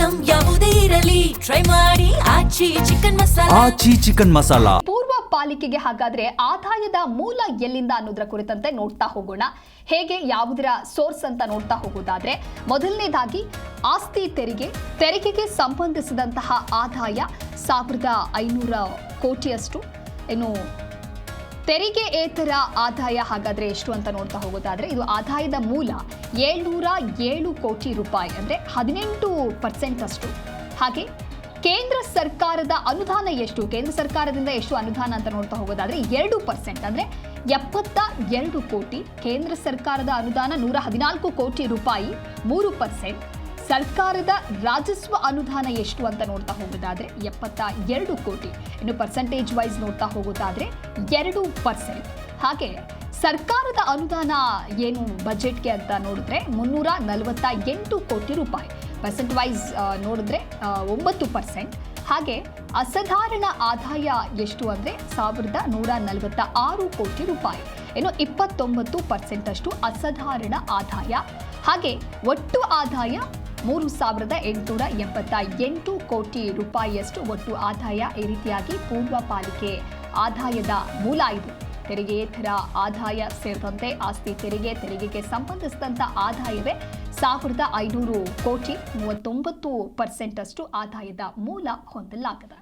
Item ಯಾವುದೇ ಇರಲಿ try ಮಾಡಿ ಆಚಿ ಚಿಕನ್ ಮಸಾಲಾ. ಪೂರ್ವ ಪಾಲಿಕೆಗೆ ಹಾಗಾದ್ರೆ ಆದಾಯದ ಮೂಲ ಎಲ್ಲಿಂದ ಅನ್ನೋದರ ಕುರಿತಂತೆ ನೋಡ್ತಾ ಹೋಗೋಣ. ಹೇಗೆ ಯಾವುದರ ಸೋರ್ಸ್ ಅಂತ ನೋಡ್ತಾ ಹೋಗೋದಾದ್ರೆ, ಮೊದಲನೇದಾಗಿ ಆಸ್ತಿ ತೆರಿಗೆಗೆ ಸಂಬಂಧಿಸಿದಂತಹ ಆದಾಯ 1500 ಕೋಟಿಯಷ್ಟು. ಇನ್ನು ತೆರಿಗೆಯೇತರ ಆದಾಯ ಹಾಗಾದ್ರೆ ಎಷ್ಟು ಅಂತ ನೋಡ್ತಾ ಹೋಗೋದಾದ್ರೆ, ಇದು ಆದಾಯದ ಮೂಲ 707 ಕೋಟಿ ರೂಪಾಯಿ, ಅಂದ್ರೆ 18% ಅಷ್ಟು. ಹಾಗೆ ಕೇಂದ್ರ ಸರ್ಕಾರದ ಅನುದಾನ ಎಷ್ಟು, ಕೇಂದ್ರ ಸರ್ಕಾರದಿಂದ ಎಷ್ಟು ಅನುದಾನ ಅಂತ ನೋಡ್ತಾ ಹೋಗೋದಾದ್ರೆ 2%, ಅಂದ್ರೆ 72 ಕೋಟಿ. ಕೇಂದ್ರ ಸರ್ಕಾರದ ಅನುದಾನ 114 ಕೋಟಿ ರೂಪಾಯಿ, 3%. ಸರ್ಕಾರದ ರಾಜಸ್ವ ಅನುದಾನ ಎಷ್ಟು ಅಂತ ನೋಡ್ತಾ ಹೋಗೋದಾದ್ರೆ 72 ಕೋಟಿ. ಇನ್ನು ಪರ್ಸೆಂಟೇಜ್ ವೈಸ್ ನೋಡ್ತಾ ಹೋಗೋದಾದ್ರೆ 2%. ಹಾಗೆ ಸರ್ಕಾರದ ಅನುದಾನ ಏನು ಬಜೆಟ್ಗೆ ಅಂತ ನೋಡಿದ್ರೆ 348 ಕೋಟಿ ರೂಪಾಯಿ. ಪರ್ಸೆಂಟ್ ವೈಸ್ ನೋಡಿದ್ರೆ 9%. ಹಾಗೆ ಅಸಾಧಾರಣ ಆದಾಯ ಎಷ್ಟು ಅಂದರೆ 1146 ಕೋಟಿ ರೂಪಾಯಿ. ಇನ್ನು 29% ಅಷ್ಟು ಅಸಾಧಾರಣ ಆದಾಯ. ಹಾಗೆ ಒಟ್ಟು ಆದಾಯ 3878 ಕೋಟಿ ರೂಪಾಯಿಯಷ್ಟು ಒಟ್ಟು ಆದಾಯ. ಈ ರೀತಿಯಾಗಿ ಪೂರ್ವ ಪಾಲಿಕೆ ಆದಾಯದ ಮೂಲ ಇದು. ತೆರಿಗೆಯೇತರ ಆದಾಯ ಸೇರಿದಂತೆ ಆಸ್ತಿ ತೆರಿಗೆಗೆ ಸಂಬಂಧಿಸಿದಂಥ ಆದಾಯವೇ 1500 ಕೋಟಿ, 39% ಅಷ್ಟು ಆದಾಯದ ಮೂಲ ಹೊಂದಲಾಗಿದೆ.